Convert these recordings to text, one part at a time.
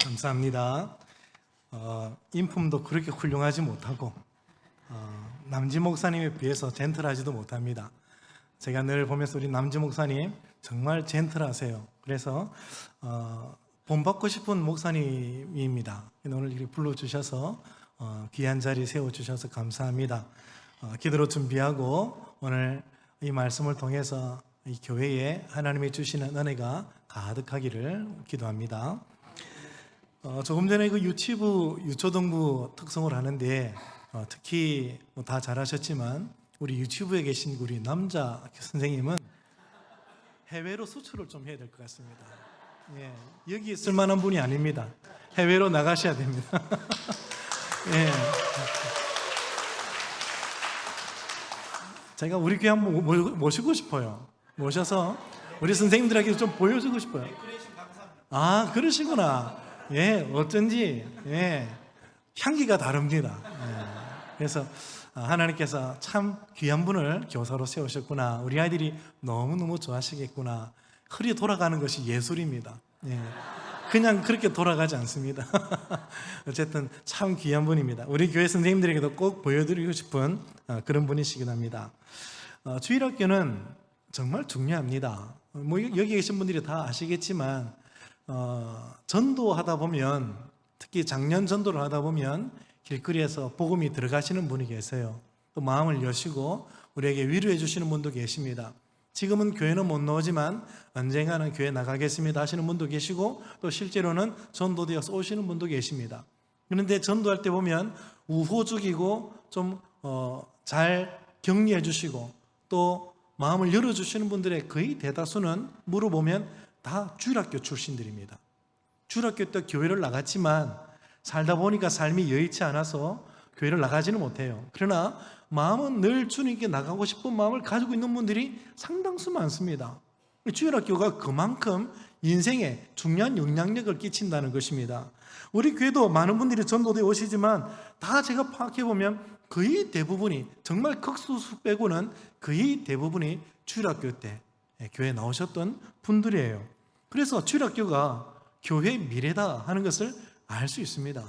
감사합니다. 인품도 그렇게 훌륭하지 못하고 남지 목사님에 비해서 젠틀하지도 못합니다. 제가 늘 보면서 우리 남지 목사님 정말 젠틀하세요. 그래서 본받고 싶은 목사님입니다. 오늘 이렇게 불러주셔서 귀한 자리 세워주셔서 감사합니다. 기도로 준비하고 오늘 이 말씀을 통해서 이 교회에 하나님이 주시는 은혜가 가득하기를 기도합니다. 조금 전에 그 유초등부 특성을 하는데 특히 다 잘하셨지만 우리 유치부에 계신 우리 남자 선생님은 해외로 수출을 좀 해야 될 것 같습니다. 예, 여기 있을 만한 분이 아닙니다. 해외로 나가셔야 됩니다. 예. 제가 우리 교회 한번 모시고 싶어요. 모셔서 우리 선생님들에게 좀 보여주고 싶어요. 아, 그러시구나. 예, 어쩐지 향기가 다릅니다. 그래서 하나님께서 참 귀한 분을 교사로 세우셨구나. 우리 아이들이 너무너무 좋아하시겠구나. 흐리 돌아가는 것이 예술입니다. 그냥 그렇게 돌아가지 않습니다. 어쨌든 참 귀한 분입니다. 우리 교회 선생님들에게도 꼭 보여드리고 싶은 그런 분이시긴 합니다. 주일학교는 정말 중요합니다. 여기 계신 분들이 다 아시겠지만 전도하다 보면, 특히 작년 전도를 하다 보면 길거리에서 복음이 들어가시는 분이 계세요. 또 마음을 여시고 우리에게 위로해 주시는 분도 계십니다. 지금은 교회는 못 나오지만 언젠가는 교회 나가겠습니다 하시는 분도 계시고, 또 실제로는 전도되어서 오시는 분도 계십니다. 그런데 전도할 때 보면 우호적이고 좀 잘 격려해 주시고 또 마음을 열어주시는 분들의 거의 대다수는 물어보면 다 주일학교 출신들입니다. 주일학교 때 교회를 나갔지만 살다 보니까 삶이 여의치 않아서 교회를 나가지는 못해요. 그러나 마음은 늘 주님께 나가고 싶은 마음을 가지고 있는 분들이 상당수 많습니다. 주일학교가 그만큼 인생에 중요한 영향력을 끼친다는 것입니다. 우리 교회도 많은 분들이 전도대에 오시지만 다 제가 파악해보면 거의 대부분이, 정말 극소수 빼고는 거의 대부분이 주일학교 때 교회에 나오셨던 분들이에요. 그래서 주일학교가 교회의 미래다 하는 것을 알 수 있습니다.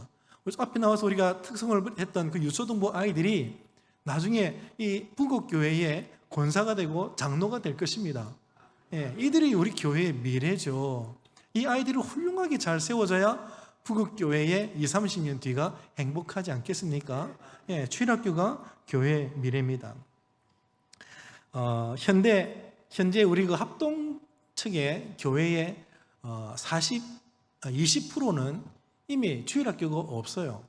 그래서 앞에 나와서 우리가 특성을 했던 그 유초등부 아이들이 나중에 이 부곡교회의 권사가 되고 장로가 될 것입니다. 이들이 우리 교회의 미래죠. 이 아이들이 훌륭하게 잘 세워져야 부곡교회의 20, 30년 뒤가 행복하지 않겠습니까? 주일학교가 교회의 미래입니다. 현재 우리 그 합동 측의 교회의 20%는 이미 주일학교가 없어요.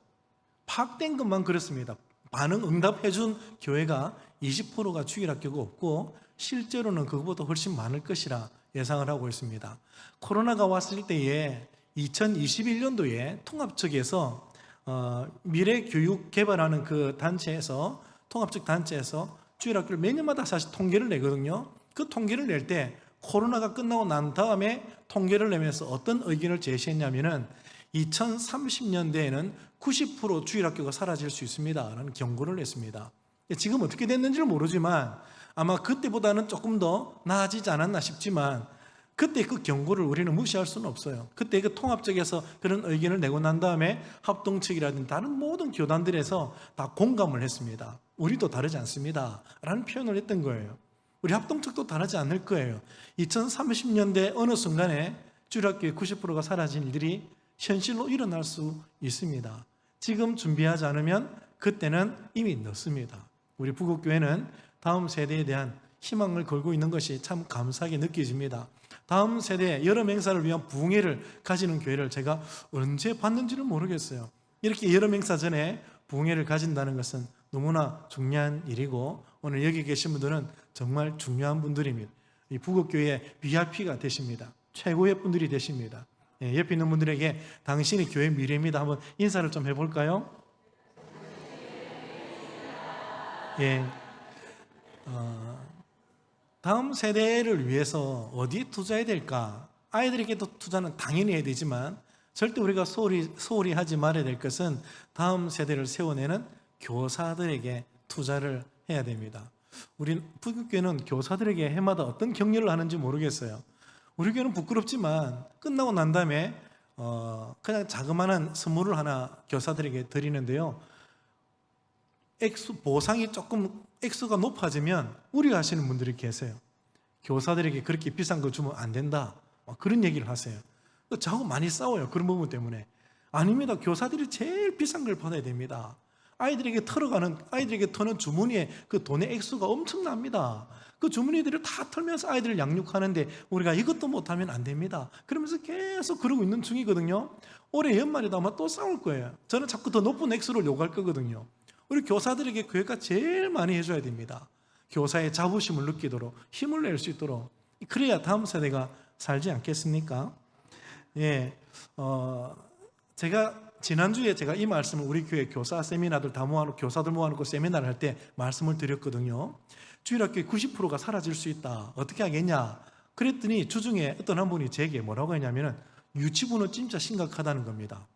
파악된 것만 그렇습니다. 반응 응답해 준 교회가 20%가 주일학교가 없고 실제로는 그것보다 훨씬 많을 것이라 예상을 하고 있습니다. 코로나가 왔을 때에 2021년도에 통합측에서 미래교육개발하는 그 단체에서, 통합측 단체에서 주일학교를 매년마다 사실 통계를 내거든요. 그 통계를 낼 때 코로나가 끝나고 난 다음에 통계를 내면서 어떤 의견을 제시했냐면은 2030년대에는 90% 주일학교가 사라질 수 있습니다 라는 경고를 했습니다. 지금 어떻게 됐는지는 모르지만 아마 그때보다는 조금 더 나아지지 않았나 싶지만 그때 그 경고를 우리는 무시할 수는 없어요. 그때 그 통합적에서 그런 의견을 내고 난 다음에 합동측이라든지 다른 모든 교단들에서 다 공감을 했습니다. 우리도 다르지 않습니다 라는 표현을 했던 거예요. 우리 합동측도 다르지 않을 거예요. 2030년대 어느 순간에 주일학교의 90%가 사라진 일들이 현실로 일어날 수 있습니다. 지금 준비하지 않으면 그때는 이미 늦습니다. 우리 부곡교회는 다음 세대에 대한 희망을 걸고 있는 것이 참 감사하게 느껴집니다. 다음 세대의 여름 행사를 위한 부흥회를 가지는 교회를 제가 언제 봤는지를 모르겠어요. 이렇게 여름 행사 전에 부흥회를 가진다는 것은 너무나 중요한 일이고, 오늘 여기 계신 분들은 정말 중요한 분들입니다. 이 부곡교회의 VIP가 되십니다. 최고의 분들이 되십니다. 옆에 있는 분들에게 당신이 교회 미래입니다 한번 인사를 좀 해볼까요? 다음 세대를 위해서 어디에 투자해야 될까? 아이들에게도 투자는 당연히 해야 되지만 절대 우리가 소홀히 하지 말아야 될 것은 다음 세대를 세워내는 교사들에게 투자를 해야 됩니다. 우리 부곡교회는 교사들에게 해마다 어떤 격려를 하는지 모르겠어요. 우리 교회는 부끄럽지만 끝나고 난 다음에 그냥 자그마한 선물을 하나 교사들에게 드리는데요. 보상이 조금 액수가 높아지면 우려하시는 분들이 계세요. 교사들에게 그렇게 비싼 거 주면 안 된다, 그런 얘기를 하세요. 저하고 많이 싸워요, 그런 부분 때문에. 아닙니다. 교사들이 제일 비싼 걸 받아야 됩니다. 아이들에게 터는 주머니에 그 돈의 액수가 엄청납니다. 그 주머니들을 다 털면서 아이들을 양육하는데 우리가 이것도 못하면 안 됩니다. 그러면서 계속 그러고 있는 중이거든요. 올해 연말에도 아마 또 싸울 거예요. 저는 자꾸 더 높은 액수를 요구할 거거든요. 우리 교사들에게 교회가 제일 많이 해줘야 됩니다. 교사의 자부심을 느끼도록, 힘을 낼 수 있도록. 그래야 다음 세대가 살지 않겠습니까? 예, 지난주에 제가 이 말씀을 우리 교회 교사 세미나들 다 모아놓고, 교사들 모아놓고 세미나를 할 때 말씀을 드렸거든요. 주일학교에 90%가 사라질 수 있다, 어떻게 하겠냐 그랬더니 주중에 어떤 한 분이 제게 뭐라고 했냐면, 유치부는 진짜 심각하다는 겁니다.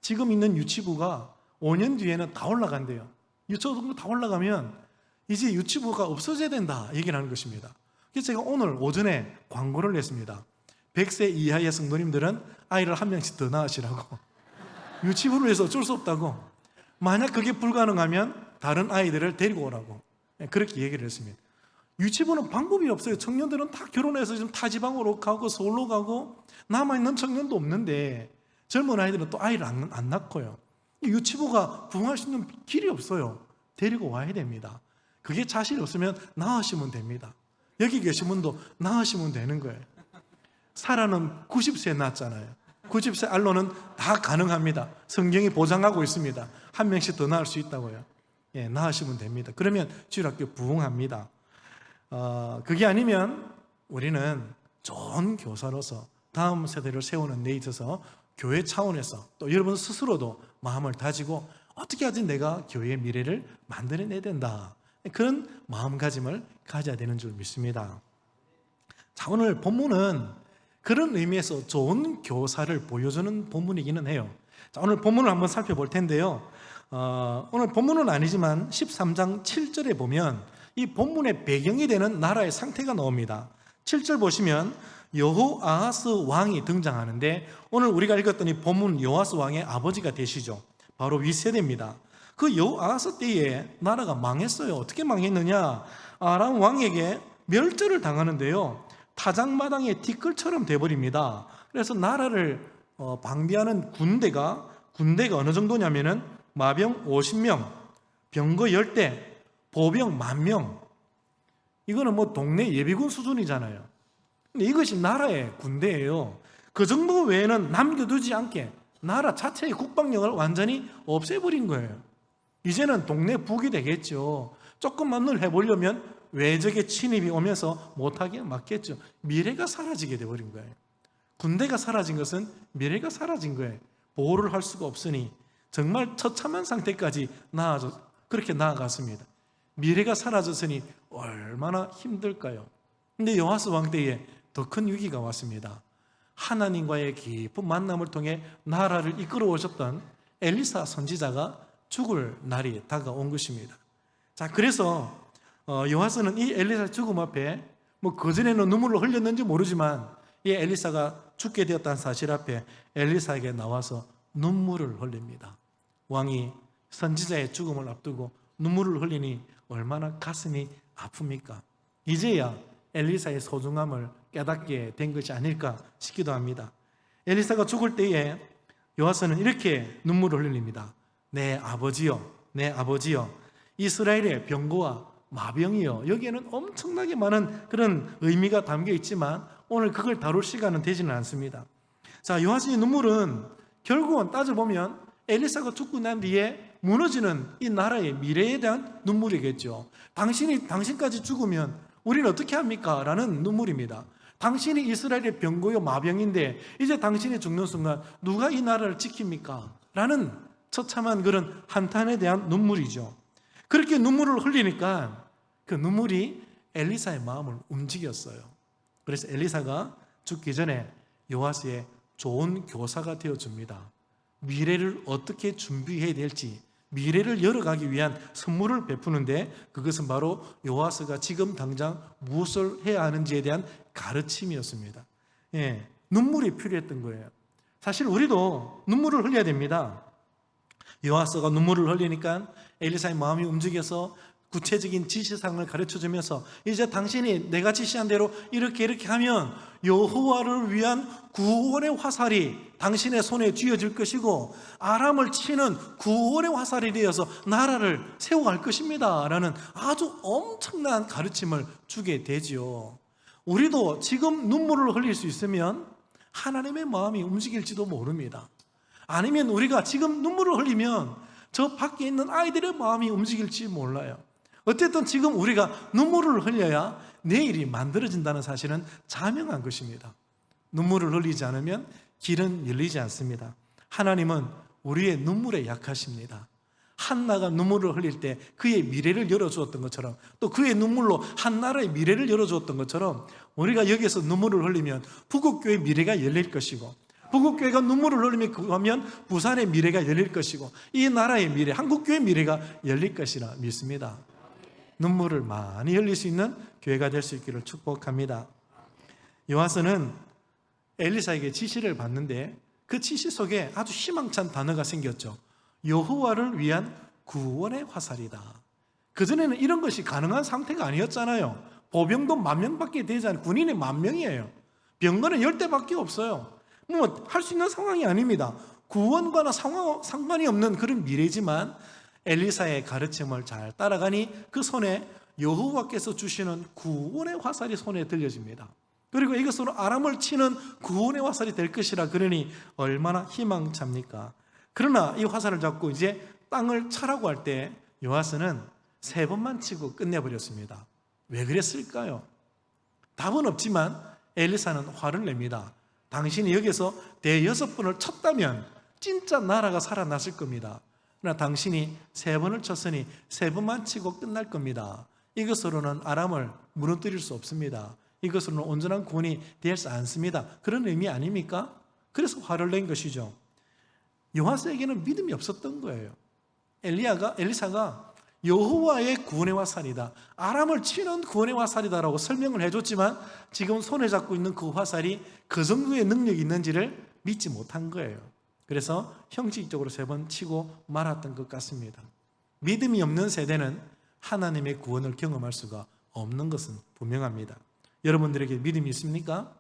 지금 있는 유치부가 5년 뒤에는 다 올라간대요. 유초등부 다 올라가면 이제 유치부가 없어져야 된다 얘기를 하는 것입니다. 그래서 제가 오늘 오전에 광고를 냈습니다. 100세 이하의 성도님들은 아이를 한 명씩 더 낳으시라고. 유치부를 해서 어쩔 수 없다고. 만약 그게 불가능하면 다른 아이들을 데리고 오라고, 그렇게 얘기를 했습니다. 유치부는 방법이 없어요. 청년들은 다 결혼해서 지금 타지방으로 가고 서울로 가고, 남아있는 청년도 없는데 젊은 아이들은 또 아이를 안 낳고요. 유치부가 부흥할 수 있는 길이 없어요. 데리고 와야 됩니다. 그게 자신이 없으면 낳으시면 됩니다. 여기 계신 분도 낳으시면 되는 거예요. 사라는 90세에 낳았잖아요. 90세 알로는 다 가능합니다. 성경이 보장하고 있습니다. 한 명씩 더 낳을 수 있다고요. 예, 낳으시면 됩니다. 그러면 주일학교 부흥합니다. 그게 아니면 우리는 좋은 교사로서 다음 세대를 세우는 데 있어서 교회 차원에서 또 여러분 스스로도 마음을 다지고 어떻게 하지 내가 교회의 미래를 만들어내야 된다, 그런 마음가짐을 가져야 되는 줄 믿습니다. 자, 오늘 본문은 그런 의미에서 좋은 교사를 보여주는 본문이기는 해요. 자, 오늘 본문을 한번 살펴볼 텐데요. 오늘 본문은 아니지만 13장 7절에 보면 이 본문의 배경이 되는 나라의 상태가 나옵니다. 7절 보시면 여호아하스 왕이 등장하는데, 오늘 우리가 읽었던 이 본문 여호아스 왕의 아버지가 되시죠. 바로 윗세대입니다. 그 여호아하스 때에 나라가 망했어요. 어떻게 망했느냐? 아람 왕에게 멸절을 당하는데요, 타작마당의 티끌처럼 돼버립니다. 그래서 나라를 방비하는 군대가 어느 정도냐면은 마병 50명, 병거 10대, 보병 10,000명. 이거는 뭐 동네 예비군 수준이잖아요. 근데 이것이 나라의 군대예요. 그 정도 외에는 남겨두지 않게 나라 자체의 국방력을 완전히 없애버린 거예요. 이제는 동네 북이 되겠죠. 조금만 늘 해보려면 외적의 침입이 오면서 못하게 막겠죠. 미래가 사라지게 돼버린 거예요. 군대가 사라진 것은 미래가 사라진 거예요. 보호를 할 수가 없으니 정말 처참한 상태까지 그렇게 나아갔습니다. 미래가 사라졌으니 얼마나 힘들까요? 근데 여호아스 왕 때에 더 큰 위기가 왔습니다. 하나님과의 깊은 만남을 통해 나라를 이끌어 오셨던 엘리사 선지자가 죽을 날이 다가온 것입니다. 자, 그래서 여호아스는 이 엘리사 죽음 앞에 그전에는 눈물을 흘렸는지 모르지만 이 엘리사가 죽게 되었다는 사실 앞에 엘리사에게 나와서 눈물을 흘립니다. 왕이 선지자의 죽음을 앞두고 눈물을 흘리니 얼마나 가슴이 아픕니까? 이제야 엘리사의 소중함을 깨닫게 된 것이 아닐까 싶기도 합니다. 엘리사가 죽을 때에 여호아스는 이렇게 눈물을 흘립니다. 내 아버지여, 내 아버지여, 이스라엘의 병거와 마병이여. 여기에는 엄청나게 많은 그런 의미가 담겨 있지만 오늘 그걸 다룰 시간은 되지는 않습니다. 자, 여호아스의 눈물은 결국은 따져보면 엘리사가 죽고 난 뒤에 무너지는 이 나라의 미래에 대한 눈물이겠죠. 당신까지 죽으면 우리는 어떻게 합니까? 라는 눈물입니다. 당신이 이스라엘의 병거요 마병인데 이제 당신이 죽는 순간 누가 이 나라를 지킵니까? 라는 처참한 그런 한탄에 대한 눈물이죠. 그렇게 눈물을 흘리니까 그 눈물이 엘리사의 마음을 움직였어요. 그래서 엘리사가 죽기 전에 여호아스의 좋은 교사가 되어줍니다. 미래를 어떻게 준비해야 될지, 미래를 열어가기 위한 선물을 베푸는데 그것은 바로 여호아스가 지금 당장 무엇을 해야 하는지에 대한 가르침이었습니다. 예, 눈물이 필요했던 거예요. 사실 우리도 눈물을 흘려야 됩니다. 요아스가 눈물을 흘리니까 엘리사의 마음이 움직여서 구체적인 지시사항을 가르쳐주면서 이제 당신이 내가 지시한 대로 이렇게 하면 여호와를 위한 구원의 화살이 당신의 손에 쥐어질 것이고 아람을 치는 구원의 화살이 되어서 나라를 세워갈 것입니다 라는 아주 엄청난 가르침을 주게 되지요. 우리도 지금 눈물을 흘릴 수 있으면 하나님의 마음이 움직일지도 모릅니다. 아니면 우리가 지금 눈물을 흘리면 저 밖에 있는 아이들의 마음이 움직일지 몰라요. 어쨌든 지금 우리가 눈물을 흘려야 내일이 만들어진다는 사실은 자명한 것입니다. 눈물을 흘리지 않으면 길은 열리지 않습니다. 하나님은 우리의 눈물에 약하십니다. 한나가 눈물을 흘릴 때 그의 미래를 열어주었던 것처럼, 또 그의 눈물로 한 나라의 미래를 열어주었던 것처럼 우리가 여기서 눈물을 흘리면 북극교의 미래가 열릴 것이고, 북극교회가 눈물을 흘리면 부산의 미래가 열릴 것이고, 이 나라의 미래, 한국교회의 미래가 열릴 것이라 믿습니다. 눈물을 많이 흘릴 수 있는 교회가 될 수 있기를 축복합니다. 요아스는 엘리사에게 지시를 받는데 그 지시 속에 아주 희망찬 단어가 생겼죠. 여호와를 위한 구원의 화살이다. 그전에는 이런 것이 가능한 상태가 아니었잖아요. 보병도 10,000명밖에 되지 않은 군인이 10,000명이에요. 병거는 10대밖에 없어요. 할 수 있는 상황이 아닙니다. 구원과는 상관이 없는 그런 미래지만 엘리사의 가르침을 잘 따라가니 그 손에 여호와께서 주시는 구원의 화살이 손에 들려집니다. 그리고 이것으로 아람을 치는 구원의 화살이 될 것이라 그러니 얼마나 희망찹니까? 그러나 이 화살을 잡고 이제 땅을 차라고 할 때 요아스는 3번만 치고 끝내버렸습니다. 왜 그랬을까요? 답은 없지만 엘리사는 화를 냅니다. 당신이 여기서 대6번을 쳤다면 진짜 나라가 살아났을 겁니다. 그러나 당신이 3번을 쳤으니 3번만 치고 끝날 겁니다. 이것으로는 아람을 무너뜨릴 수 없습니다. 이것으로는 온전한 구원이 되지 않습니다. 그런 의미 아닙니까? 그래서 화를 낸 것이죠. 요아스에게는 믿음이 없었던 거예요. 엘리사가 여호와의 구원의 화살이다, 아람을 치는 구원의 화살이다라고 설명을 해줬지만 지금 손에 잡고 있는 그 화살이 그 정도의 능력이 있는지를 믿지 못한 거예요. 그래서 형식적으로 3번 치고 말았던 것 같습니다. 믿음이 없는 세대는 하나님의 구원을 경험할 수가 없는 것은 분명합니다. 여러분들에게 믿음이 있습니까?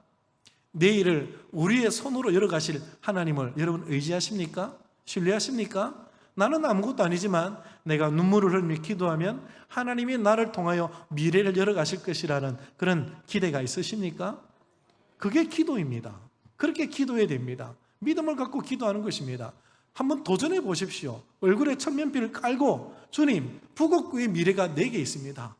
내일을 우리의 손으로 열어가실 하나님을 여러분 의지하십니까? 신뢰하십니까? 나는 아무것도 아니지만 내가 눈물을 흘리며 기도하면 하나님이 나를 통하여 미래를 열어가실 것이라는 그런 기대가 있으십니까? 그게 기도입니다. 그렇게 기도해야 됩니다. 믿음을 갖고 기도하는 것입니다. 한번 도전해 보십시오. 얼굴에 천면피를 깔고 주님, 북극교의 미래가 내게 있습니다.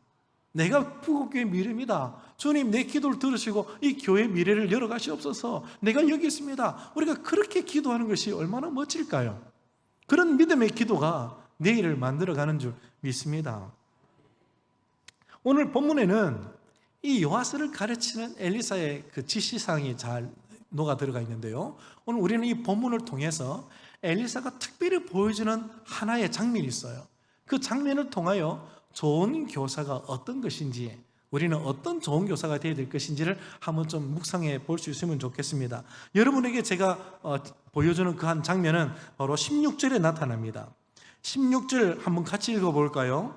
내가 북극교의 미래입니다. 주님, 내 기도를 들으시고 이 교회의 미래를 열어가시옵소서. 내가 여기 있습니다. 우리가 그렇게 기도하는 것이 얼마나 멋질까요? 그런 믿음의 기도가 내일을 만들어가는 줄 믿습니다. 오늘 본문에는 이 요아스를 가르치는 엘리사의 그 지시사항이 잘 녹아 들어가 있는데요, 오늘 우리는 이 본문을 통해서 엘리사가 특별히 보여주는 하나의 장면이 있어요. 그 장면을 통하여 좋은 교사가 어떤 것인지, 우리는 어떤 좋은 교사가 되어야 될 것인지를 한번 좀 묵상해 볼 수 있으면 좋겠습니다. 여러분에게 제가 보여주는 그 한 장면은 바로 16절에 나타납니다. 16절 한번 같이 읽어볼까요?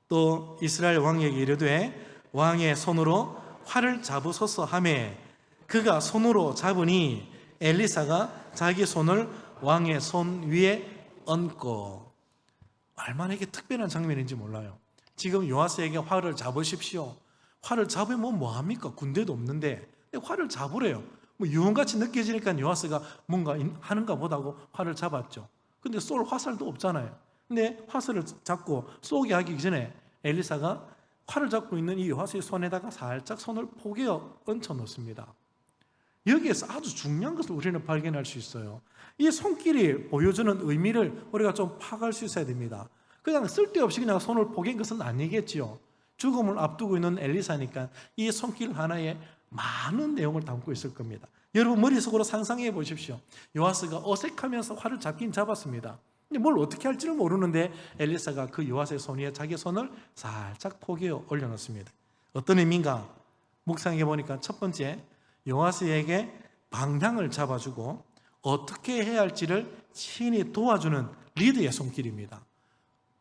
또 이스라엘 왕에게 이르되 왕의 손으로 활을 잡으소서 하매 그가 손으로 잡으니 엘리사가 자기 손을 왕의 손 위에 얹고. 얼마나 이게 특별한 장면인지 몰라요. 지금 요아스에게 활을 잡으십시오. 활을 잡으면 뭐합니까? 군대도 없는데 활을 잡으래요. 유언같이 느껴지니까 요아스가 뭔가 하는가 보다고 활을 잡았죠. 근데 쏠 화살도 없잖아요. 근데 화살을 잡고 쏘게 하기 전에 엘리사가 활을 잡고 있는 이 요아스의 손에다가 살짝 손을 포개어 얹혀 놓습니다. 여기에서 아주 중요한 것을 우리는 발견할 수 있어요. 이 손길이 보여주는 의미를 우리가 좀 파악할 수 있어야 됩니다. 그냥 쓸데없이 그냥 손을 포갠 것은 아니겠지요. 죽음을 앞두고 있는 엘리사니까 이 손길 하나에 많은 내용을 담고 있을 겁니다. 여러분 머릿속으로 상상해 보십시오. 요아스가 어색하면서 활을 잡긴 잡았습니다. 근데 뭘 어떻게 할지는 모르는데 엘리사가 그 요아스의 손 위에 자기 손을 살짝 포개어 올려놓습니다. 어떤 의미인가? 묵상해 보니까 첫 번째, 요아스에게 방향을 잡아주고 어떻게 해야 할지를 친히 도와주는 리더의 손길입니다.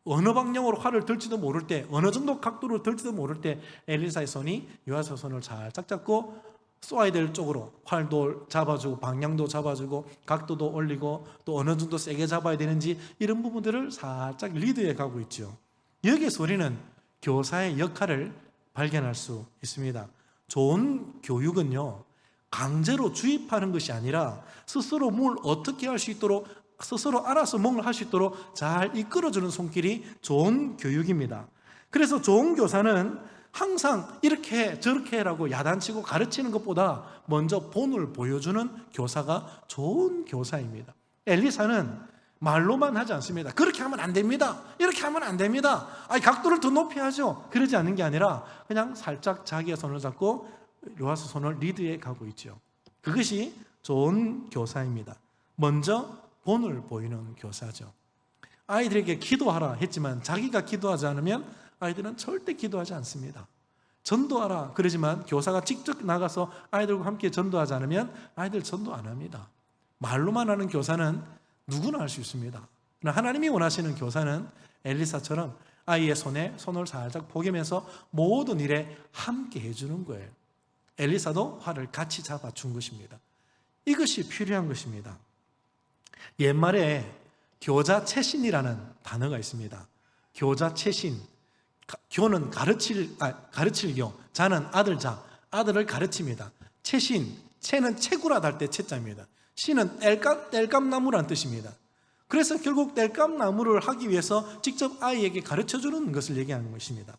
어느 방향으로 활을 들지도 모를 때, 어느 정도 각도로 들지도 모를 때 엘리사의 손이 요아스의 손을 살짝 잡고 쏘아야 될 쪽으로 활도 잡아주고 방향도 잡아주고 각도도 올리고 또 어느 정도 세게 잡아야 되는지 이런 부분들을 살짝 리드해 가고 있죠. 여기에서 우리는 교사의 역할을 발견할 수 있습니다. 좋은 교육은요, 강제로 주입하는 것이 아니라 스스로 뭘 어떻게 할 수 있도록, 스스로 알아서 뭔가 할 수 있도록 잘 이끌어주는 손길이 좋은 교육입니다. 그래서 좋은 교사는 항상 이렇게 해, 저렇게 해라고 야단치고 가르치는 것보다 먼저 본을 보여주는 교사가 좋은 교사입니다. 엘리사는 말로만 하지 않습니다. 그렇게 하면 안 됩니다. 이렇게 하면 안 됩니다. 각도를 더 높이 하죠. 그러지 않는 게 아니라 그냥 살짝 자기의 손을 잡고 요아스 손을 리드해 가고 있죠. 그것이 좋은 교사입니다. 먼저 본을 보이는 교사죠. 아이들에게 기도하라 했지만 자기가 기도하지 않으면 아이들은 절대 기도하지 않습니다. 전도하라 그러지만 교사가 직접 나가서 아이들과 함께 전도하지 않으면 아이들 전도 안 합니다. 말로만 하는 교사는 누구나 할 수 있습니다. 그러나 하나님이 원하시는 교사는 엘리사처럼 아이의 손에 손을 살짝 포개면서 모든 일에 함께 해주는 거예요. 엘리사도 활을 같이 잡아준 것입니다. 이것이 필요한 것입니다. 옛말에 교자체신이라는 단어가 있습니다. 교자체신. 교는 가르칠 교, 자는 아들자, 아들을 가르칩니다. 체신, 체는 채구라 할 때 채자입니다. 신은 땔감나무라는 뜻입니다. 그래서 결국 땔감나무를 하기 위해서 직접 아이에게 가르쳐주는 것을 얘기하는 것입니다.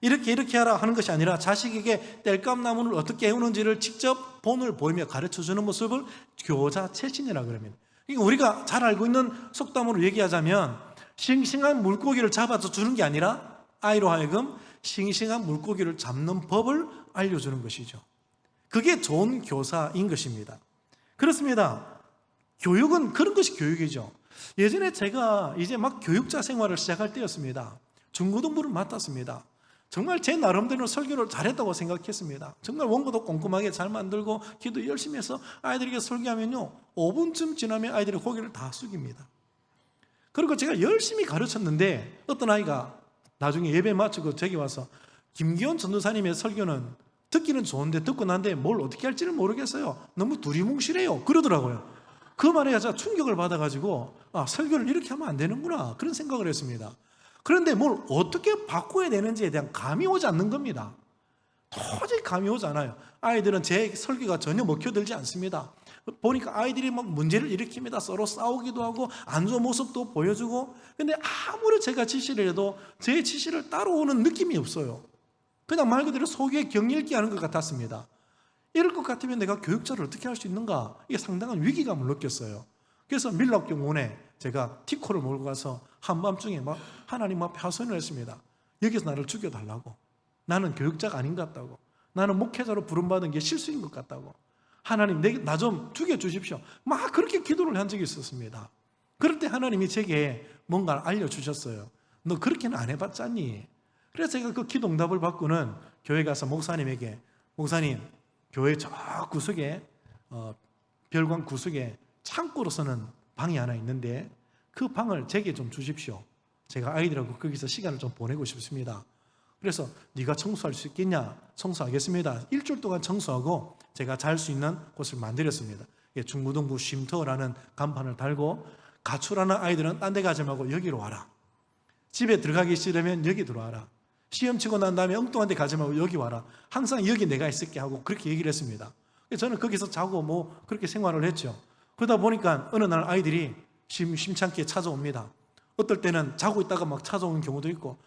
이렇게 하라 하는 것이 아니라 자식에게 땔감나무를 어떻게 해오는지를 직접 본을 보이며 가르쳐주는 모습을 교자체신이라고 그럽니다. 그러니까 우리가 잘 알고 있는 속담으로 얘기하자면 싱싱한 물고기를 잡아서 주는 게 아니라 아이로 하여금 싱싱한 물고기를 잡는 법을 알려주는 것이죠. 그게 좋은 교사인 것입니다. 그렇습니다. 교육은 그런 것이 교육이죠. 예전에 제가 이제 막 교육자 생활을 시작할 때였습니다. 중고등부를 맡았습니다. 정말 제 나름대로 설교를 잘했다고 생각했습니다. 정말 원고도 꼼꼼하게 잘 만들고 기도 열심히 해서 아이들에게 설교하면요 5분쯤 지나면 아이들이 고개를 다 숙입니다. 그리고 제가 열심히 가르쳤는데 어떤 아이가 나중에 예배 마치고 저기 와서 김기현 전도사님의 설교는 듣기는 좋은데 듣고 난데 뭘 어떻게 할지를 모르겠어요. 너무 두리뭉실해요. 그러더라고요. 그 말에 제가 충격을 받아가지고 설교를 이렇게 하면 안 되는구나 그런 생각을 했습니다. 그런데 뭘 어떻게 바꿔야 되는지에 대한 감이 오지 않는 겁니다. 도저히 감이 오지 않아요. 아이들은 제 설교가 전혀 먹혀들지 않습니다. 보니까 아이들이 막 문제를 일으킵니다. 서로 싸우기도 하고 안 좋은 모습도 보여주고. 근데 아무리 제가 지시를 해도 제 지시를 따라오는 느낌이 없어요. 그냥 말 그대로 속에 경읽기 하는 것 같았습니다. 이럴 것 같으면 내가 교육자를 어떻게 할 수 있는가? 이게 상당한 위기감을 느꼈어요. 그래서 밀락경원에 제가 티코를 몰고 가서 한밤중에 막 하나님 앞에 하소연을 했습니다. 여기서 나를 죽여달라고. 나는 교육자가 아닌 것 같다고. 나는 목회자로 부름받은 게 실수인 것 같다고. 하나님 나 좀 죽여주십시오. 막 그렇게 기도를 한 적이 있었습니다. 그럴 때 하나님이 제게 뭔가를 알려주셨어요. 너 그렇게는 안 해봤잖니. 그래서 제가 그 기도 응답을 받고는 교회 가서 목사님에게 목사님 교회 저 구석에 별관 구석에 창고로서는 방이 하나 있는데 그 방을 제게 좀 주십시오. 제가 아이들하고 거기서 시간을 좀 보내고 싶습니다. 그래서 네가 청소할 수 있겠냐? 청소하겠습니다. 일주일 동안 청소하고 제가 잘 수 있는 곳을 만들었습니다. 중고등부 쉼터라는 간판을 달고 가출하는 아이들은 딴 데 가지 말고 여기로 와라. 집에 들어가기 싫으면 여기 들어와라. 시험 치고 난 다음에 엉뚱한 데 가지 말고 여기 와라. 항상 여기 내가 있을게 하고 그렇게 얘기를 했습니다. 저는 거기서 자고 뭐 그렇게 생활을 했죠. 그러다 보니까 어느 날 아이들이 심심찮게 찾아옵니다. 어떨 때는 자고 있다가 막 찾아오는 경우도 있고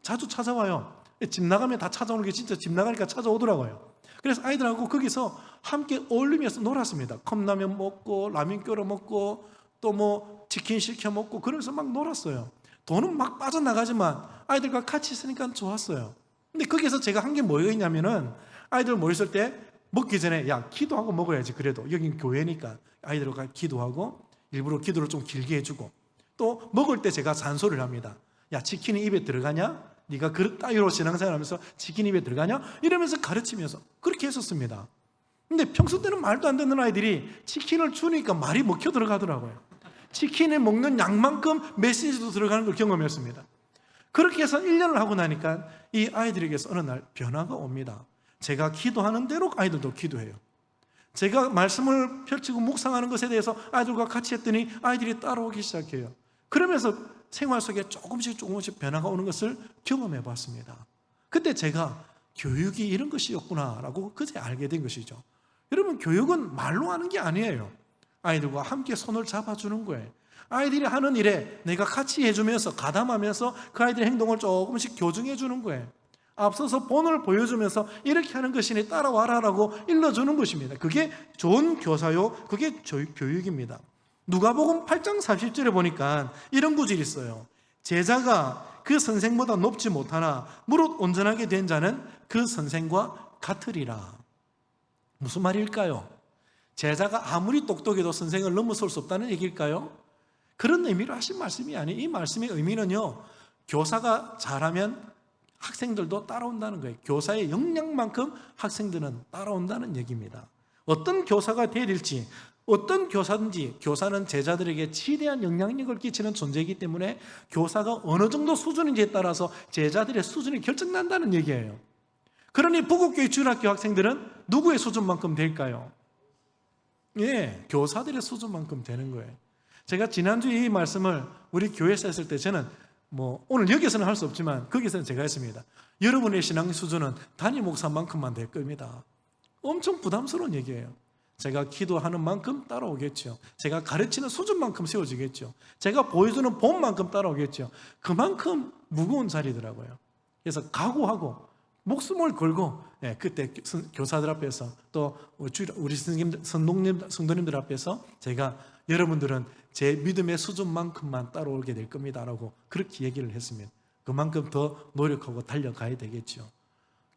자주 찾아와요. 집 나가면 다 찾아오는 게 진짜 집 나가니까 찾아오더라고요. 그래서 아이들하고 거기서 함께 어울리면서 놀았습니다. 컵라면 먹고 라면 끓여 먹고 또 뭐 치킨 시켜 먹고 그러면서 막 놀았어요. 돈은 막 빠져나가지만 아이들과 같이 있으니까 좋았어요. 근데 거기서 제가 한 게 뭐였냐면은 아이들 모였을 때 먹기 전에 야 기도하고 먹어야지. 그래도 여긴 교회니까 아이들과 기도하고 일부러 기도를 좀 길게 해주고 또 먹을 때 제가 잔소리를 합니다. 야 치킨이 입에 들어가냐? 네가 그릇 따위로 신앙생활하면서 치킨 입에 들어가냐? 이러면서 가르치면서 그렇게 했었습니다. 근데 평소 때는 말도 안 듣는 아이들이 치킨을 주니까 말이 먹혀 들어가더라고요. 치킨에 먹는 양만큼 메시지도 들어가는 걸 경험했습니다. 그렇게 해서 1년을 하고 나니까 이 아이들에게서 어느 날 변화가 옵니다. 제가 기도하는 대로 아이들도 기도해요. 제가 말씀을 펼치고 묵상하는 것에 대해서 아이들과 같이 했더니 아이들이 따라오기 시작해요. 그러면서 생활 속에 조금씩 변화가 오는 것을 경험해 봤습니다. 그때 제가 교육이 이런 것이었구나라고 그제 알게 된 것이죠. 여러분, 교육은 말로 하는 게 아니에요. 아이들과 함께 손을 잡아주는 거예요. 아이들이 하는 일에 내가 같이 해주면서 가담하면서 그 아이들의 행동을 조금씩 교정해 주는 거예요. 앞서서 본을 보여주면서 이렇게 하는 것이니 따라와라라고 일러주는 것입니다. 그게 좋은 교사요, 그게 교육입니다. 누가복음 8장 40절에 보니까 이런 구절이 있어요. 제자가 그 선생보다 높지 못하나 무릇 온전하게 된 자는 그 선생과 같으리라. 무슨 말일까요? 제자가 아무리 똑똑해도 선생을 넘어설 수 없다는 얘기일까요? 그런 의미로 하신 말씀이 아니에요. 이 말씀의 의미는요, 교사가 잘하면 학생들도 따라온다는 거예요. 교사의 역량만큼 학생들은 따라온다는 얘기입니다. 어떤 교사가 되어야 될지, 어떤 교사든지 교사는 제자들에게 지대한 영향력을 끼치는 존재이기 때문에 교사가 어느 정도 수준인지에 따라서 제자들의 수준이 결정난다는 얘기예요. 그러니 부국교회 주일학교 학생들은 누구의 수준만큼 될까요? 예, 교사들의 수준만큼 되는 거예요. 제가 지난주에 이 말씀을 우리 교회에서 했을 때 저는 오늘 여기서는 할 수 없지만 거기서는 제가 했습니다. 여러분의 신앙 수준은 담임 목사만큼만 될 겁니다. 엄청 부담스러운 얘기예요. 제가 기도하는 만큼 따라오겠죠. 제가 가르치는 수준만큼 세워지겠죠. 제가 보여주는 본만큼 따라오겠죠. 그만큼 무거운 자리더라고요. 그래서 각오하고 목숨을 걸고 그때 교사들 앞에서 또 우리 성도님들 앞에서 제가 여러분들은 제 믿음의 수준만큼만 따라오게 될 겁니다 라고 그렇게 얘기를 했습니다. 그만큼 더 노력하고 달려가야 되겠죠.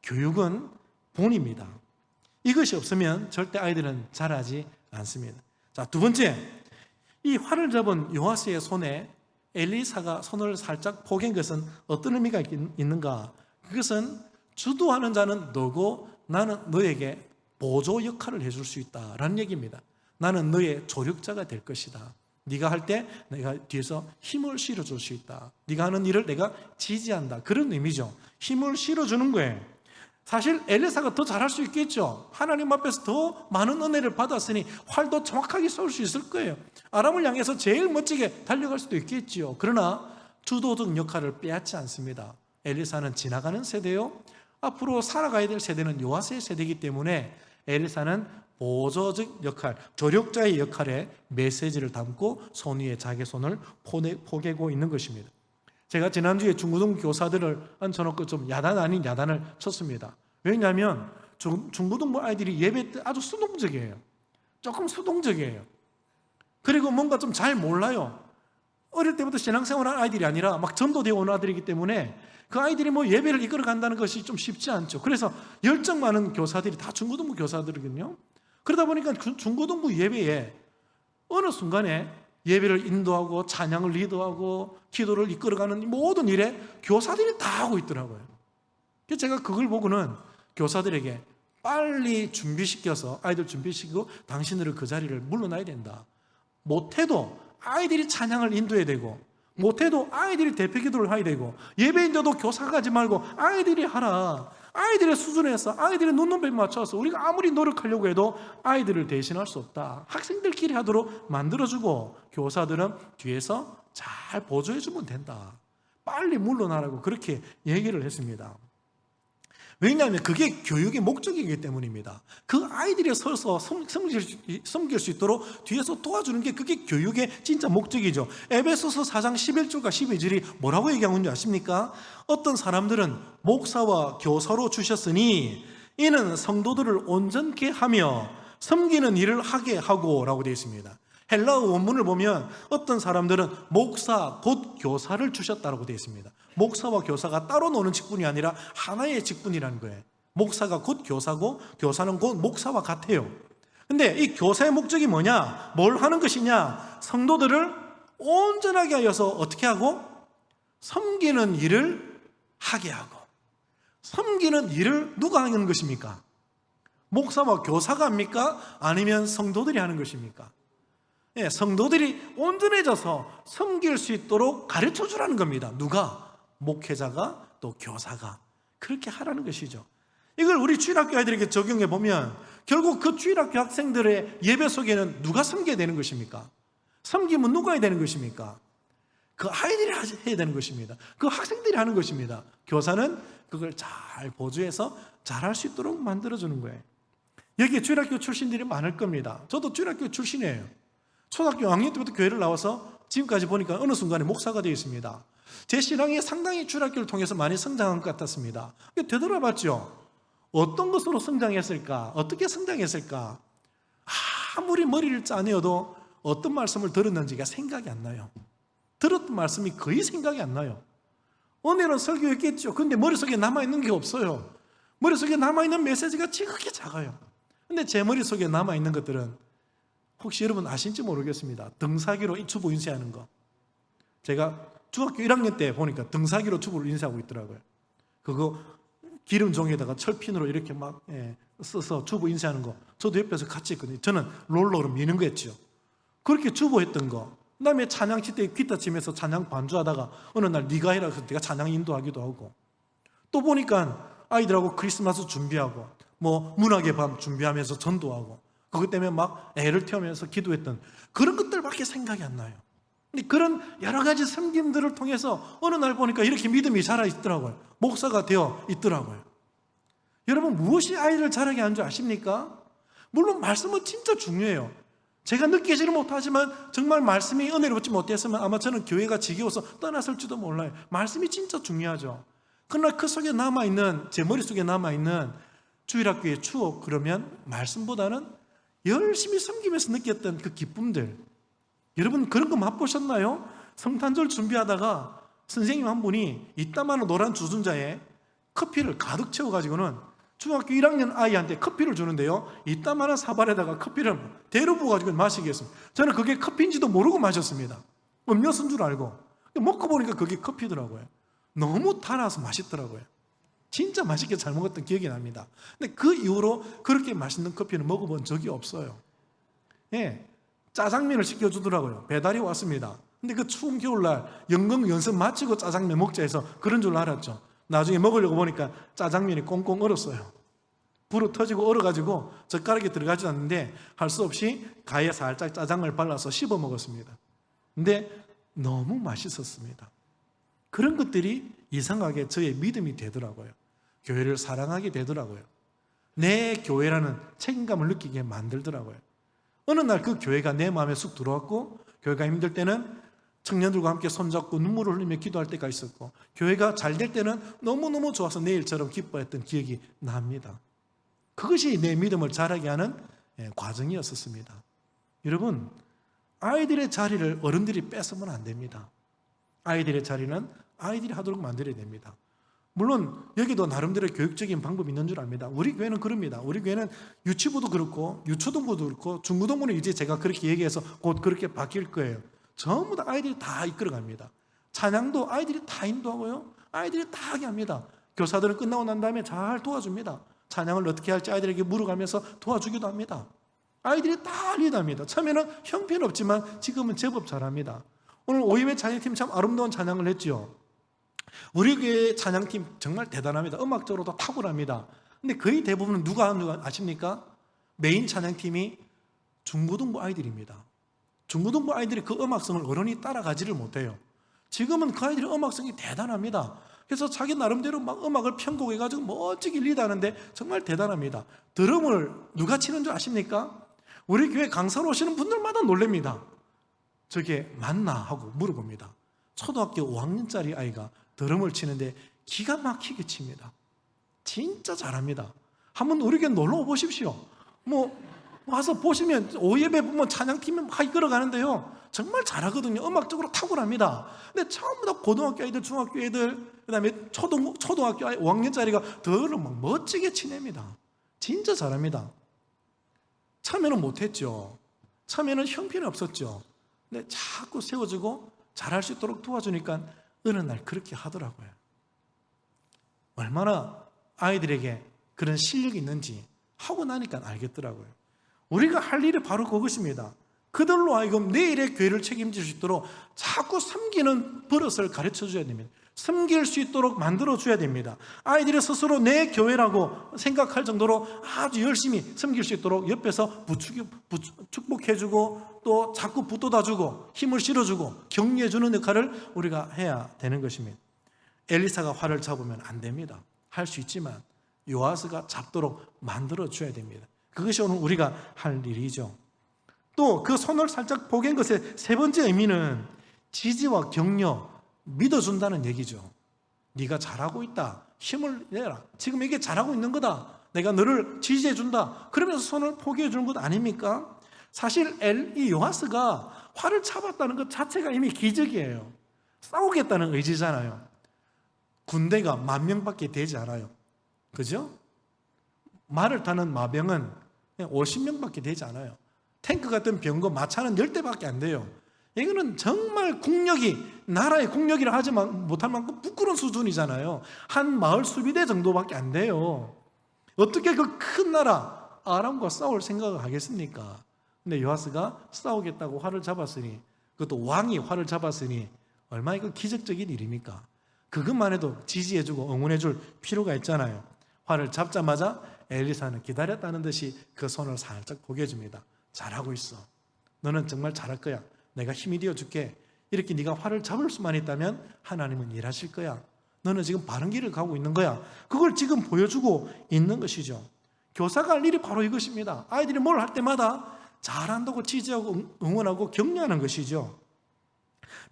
교육은 본입니다. 이것이 없으면 절대 아이들은 자라지 않습니다. 자, 두 번째, 이 활을 잡은 요아스의 손에 엘리사가 손을 살짝 포갠 것은 어떤 의미가 있는가? 그것은 주도하는 자는 너고 나는 너에게 보조 역할을 해줄 수 있다라는 얘기입니다. 나는 너의 조력자가 될 것이다. 네가 할 때 내가 뒤에서 힘을 실어줄 수 있다. 네가 하는 일을 내가 지지한다. 그런 의미죠. 힘을 실어주는 거예요. 사실 엘리사가 더 잘할 수 있겠죠. 하나님 앞에서 더 많은 은혜를 받았으니 활도 정확하게 쏠 수 있을 거예요. 아람을 향해서 제일 멋지게 달려갈 수도 있겠지요. 그러나 주도적 역할을 빼앗지 않습니다. 엘리사는 지나가는 세대요, 앞으로 살아가야 될 세대는 요아스의 세대이기 때문에 엘리사는 보조적 역할, 조력자의 역할에 메시지를 담고 손 위에 자기 손을 포개고 있는 것입니다. 제가 지난주에 중고등부 교사들을 앉혀놓고 좀 야단 아닌 야단을 쳤습니다. 왜냐하면 중고등부 아이들이 예배 때 아주 수동적이에요. 조금 수동적이에요. 그리고 뭔가 좀 잘 몰라요. 어릴 때부터 신앙생활한 아이들이 아니라 막 전도되어 온 아들이기 때문에 그 아이들이 예배를 이끌어 간다는 것이 좀 쉽지 않죠. 그래서 열정 많은 교사들이 다 중고등부 교사들이거든요. 그러다 보니까 중고등부 예배에 어느 순간에 예배를 인도하고 찬양을 리더하고 기도를 이끌어가는 모든 일에 교사들이 다 하고 있더라고요. 그래서 제가 그걸 보고는 교사들에게 빨리 준비시켜서 아이들 준비시키고 당신들은 그 자리를 물러나야 된다. 못해도 아이들이 찬양을 인도해야 되고, 못해도 아이들이 대표 기도를 해야 되고, 예배인데도 교사가 하지 말고 아이들이 하라. 아이들의 수준에서 아이들의 눈높이에 맞춰서 우리가 아무리 노력하려고 해도 아이들을 대신할 수 없다. 학생들끼리 하도록 만들어주고 교사들은 뒤에서 잘 보조해주면 된다. 빨리 물러나라고 그렇게 얘기를 했습니다. 왜냐하면 그게 교육의 목적이기 때문입니다. 그 아이들이 서서 섬길 수 있도록 뒤에서 도와주는 게 그게 교육의 진짜 목적이죠. 에베소서 4장 11절과 12절이 뭐라고 얘기하고 있는지 아십니까? 어떤 사람들은 목사와 교사로 주셨으니 이는 성도들을 온전케 하며 섬기는 일을 하게 하고 라고 되어 있습니다. 헬라어 원문을 보면 어떤 사람들은 목사 곧 교사를 주셨다고 되어 있습니다. 목사와 교사가 따로 노는 직분이 아니라 하나의 직분이라는 거예요. 목사가 곧 교사고 교사는 곧 목사와 같아요. 근데 이 교사의 목적이 뭐냐? 뭘 하는 것이냐? 성도들을 온전하게 하여서 어떻게 하고? 섬기는 일을 하게 하고. 섬기는 일을 누가 하는 것입니까? 목사와 교사가 합니까? 아니면 성도들이 하는 것입니까? 예, 성도들이 온전해져서 섬길 수 있도록 가르쳐 주라는 겁니다. 누가? 목회자가, 또 교사가 그렇게 하라는 것이죠. 이걸 우리 주일학교 아이들에게 적용해 보면 결국 그 주일학교 학생들의 예배 속에는 누가 섬겨야 되는 것입니까? 섬기면 누가 해야 되는 것입니까? 그 아이들이 해야 되는 것입니다. 그 학생들이 하는 것입니다. 교사는 그걸 잘 보조해서 잘할 수 있도록 만들어주는 거예요. 여기 주일학교 출신들이 많을 겁니다. 저도 주일학교 출신이에요. 초등학교 5학년 때부터 교회를 나와서 지금까지 보니까 어느 순간에 목사가 되어 있습니다. 제 신앙이 상당히 주일학교를 통해서 많이 성장한 것 같았습니다. 되돌아봤죠. 어떤 것으로 성장했을까? 어떻게 성장했을까? 아무리 머리를 짜내어도 어떤 말씀을 들었는지가 생각이 안 나요. 들었던 말씀이 거의 생각이 안 나요. 오늘은 설교했겠죠. 근데 머릿속에 남아있는 게 없어요. 머릿속에 남아있는 메시지가 지극히 작아요. 근데 제 머릿속에 남아있는 것들은 혹시 여러분 아신지 모르겠습니다. 등사기로 주보 인쇄하는 거. 제가 중학교 1학년 때 보니까 등사기로 주보를 인쇄하고 있더라고요. 그거 기름 종이에다가 철핀으로 이렇게 막 써서 주보 인쇄하는 거. 저도 옆에서 같이 했거든요. 저는 롤러로 미는 거 했죠. 그렇게 주보했던 거. 그 다음에 찬양치 때 기타 치면서 찬양 반주하다가 어느 날 네가 해라 해서 내가 찬양 인도하기도 하고, 또 보니까 아이들하고 크리스마스 준비하고 뭐 문학의 밤 준비하면서 전도하고 그것 때문에 막 애를 태우면서 기도했던 그런 것들밖에 생각이 안 나요. 근데 그런 여러 가지 섬김들을 통해서 어느 날 보니까 이렇게 믿음이 자라있더라고요. 목사가 되어 있더라고요. 여러분, 무엇이 아이를 자라게 하는 줄 아십니까? 물론 말씀은 진짜 중요해요. 제가 느끼지는 못하지만 정말 말씀이 은혜를 받지 못했으면 아마 저는 교회가 지겨워서 떠났을지도 몰라요. 말씀이 진짜 중요하죠. 그러나 그 속에 남아있는, 제 머릿속에 남아있는 주일학교의 추억, 그러면 말씀보다는 열심히 섬기면서 느꼈던 그 기쁨들, 여러분 그런 거 맛보셨나요? 성탄절 준비하다가 선생님 한 분이 이따만한 노란 주전자에 커피를 가득 채워가지고는 중학교 1학년 아이한테 커피를 주는데요, 이따만한 사발에다가 커피를 대로 부어가지고 마시게 했습니다. 저는 그게 커피인지도 모르고 마셨습니다. 음료수인 줄 알고. 먹고 보니까 그게 커피더라고요. 너무 달아서 맛있더라고요. 진짜 맛있게 잘 먹었던 기억이 납니다. 근데 그 이후로 그렇게 맛있는 커피는 먹어본 적이 없어요. 예, 짜장면을 시켜주더라고요. 배달이 왔습니다. 근데 그 추운 겨울날 연극 연습 마치고 짜장면 먹자 해서 그런 줄 알았죠. 나중에 먹으려고 보니까 짜장면이 꽁꽁 얼었어요. 불어 터지고 얼어가지고 젓가락에 들어가지 않는데 할 수 없이 가에 살짝 짜장을 발라서 씹어 먹었습니다. 근데 너무 맛있었습니다. 그런 것들이 이상하게 저의 믿음이 되더라고요. 교회를 사랑하게 되더라고요. 내 교회라는 책임감을 느끼게 만들더라고요. 어느 날 그 교회가 내 마음에 쑥 들어왔고, 교회가 힘들 때는 청년들과 함께 손잡고 눈물을 흘리며 기도할 때가 있었고, 교회가 잘 될 때는 너무너무 좋아서 내일처럼 기뻐했던 기억이 납니다. 그것이 내 믿음을 자라게 하는 과정이었습니다. 여러분, 아이들의 자리를 어른들이 뺏으면 안 됩니다. 아이들의 자리는 아이들이 하도록 만들어야 됩니다. 물론 여기도 나름대로 교육적인 방법이 있는 줄 압니다. 우리 교회는 그럽니다. 우리 교회는 유치부도 그렇고 유초등부도 그렇고 중고등부는 이제 제가 그렇게 얘기해서 곧 그렇게 바뀔 거예요. 전부 다 아이들이 다 이끌어갑니다. 찬양도 아이들이 다 인도하고요, 아이들이 다 하게 합니다. 교사들은 끝나고 난 다음에 잘 도와줍니다. 찬양을 어떻게 할지 아이들에게 물어가면서 도와주기도 합니다. 아이들이 다 리드합니다. 처음에는 형편없지만 지금은 제법 잘합니다. 오늘 오예배 찬양팀 참 아름다운 찬양을 했죠. 우리 교회 찬양팀 정말 대단합니다. 음악적으로도 탁월합니다. 근데 거의 대부분은 누가 아십니까? 메인 찬양팀이 중고등부 아이들입니다. 중고등부 아이들이 그 음악성을 어른이 따라가지를 못해요. 지금은 그 아이들의 음악성이 대단합니다. 그래서 자기 나름대로 막 음악을 편곡해가지고 멋지게 리드하는데 정말 대단합니다. 드럼을 누가 치는 줄 아십니까? 우리 교회 강사로 오시는 분들마다 놀랍니다. 저게 맞나 하고 물어봅니다. 초등학교 5학년짜리 아이가 드럼을 치는데 기가 막히게 칩니다. 진짜 잘합니다. 한번 우리 교회 놀러 오십시오. 와서 보시면 오예배 보면 찬양팀이 막 이끌어가는데요, 정말 잘하거든요. 음악적으로 탁월합니다. 근데 전부 다 고등학교 애들, 중학교 애들, 그 다음에 초등학교 5학년짜리가 더를 막 멋지게 치냅니다. 진짜 잘합니다. 처음에는 못했죠. 처음에는 형편이 없었죠. 근데 자꾸 세워주고 잘할 수 있도록 도와주니까 어느 날 그렇게 하더라고요. 얼마나 아이들에게 그런 실력이 있는지 하고 나니까 알겠더라고요. 우리가 할 일이 바로 그것입니다. 그들로 하여금 내일의 교회를 책임질 수 있도록 자꾸 섬기는 버릇을 가르쳐줘야 됩니다. 섬길 수 있도록 만들어줘야 됩니다. 아이들이 스스로 내 교회라고 생각할 정도로 아주 열심히 섬길 수 있도록 옆에서 축복해주고 또 자꾸 붙돋아주고 힘을 실어주고 격려해주는 역할을 우리가 해야 되는 것입니다. 엘리사가 활을 잡으면 안 됩니다. 할 수 있지만 요아스가 잡도록 만들어줘야 됩니다. 그것이 오늘 우리가 할 일이죠. 또 그 손을 살짝 포개한 것의 세 번째 의미는 지지와 격려, 믿어준다는 얘기죠. 네가 잘하고 있다. 힘을 내라. 지금 이게 잘하고 있는 거다. 내가 너를 지지해준다. 그러면서 손을 포기해 주는 것 아닙니까? 사실 이 요아스가 활을 잡았다는 것 자체가 이미 기적이에요. 싸우겠다는 의지잖아요. 군대가 10,000명밖에 되지 않아요. 그죠? 말을 타는 마병은 50명밖에 되지 않아요. 탱크 같은 병거, 마차는 10대밖에 안 돼요. 이거는 정말 국력이, 나라의 국력이라 하지 못할 만큼 부끄러운 수준이잖아요. 한 마을 수비대 정도밖에 안 돼요. 어떻게 그 큰 나라 아람과 싸울 생각을 하겠습니까? 근데 요아스가 싸우겠다고 활을 잡았으니, 그것도 왕이 활을 잡았으니 얼마나 이거 기적적인 일입니까? 그것만 해도 지지해주고 응원해줄 필요가 있잖아요. 활을 잡자마자 엘리사는 기다렸다는 듯이 그 손을 살짝 포개줍니다. 잘하고 있어. 너는 정말 잘할 거야. 내가 힘이 되어줄게. 이렇게 네가 활을 잡을 수만 있다면 하나님은 일하실 거야. 너는 지금 바른 길을 가고 있는 거야. 그걸 지금 보여주고 있는 것이죠. 교사가 할 일이 바로 이것입니다. 아이들이 뭘 할 때마다 잘한다고 지지하고 응원하고 격려하는 것이죠.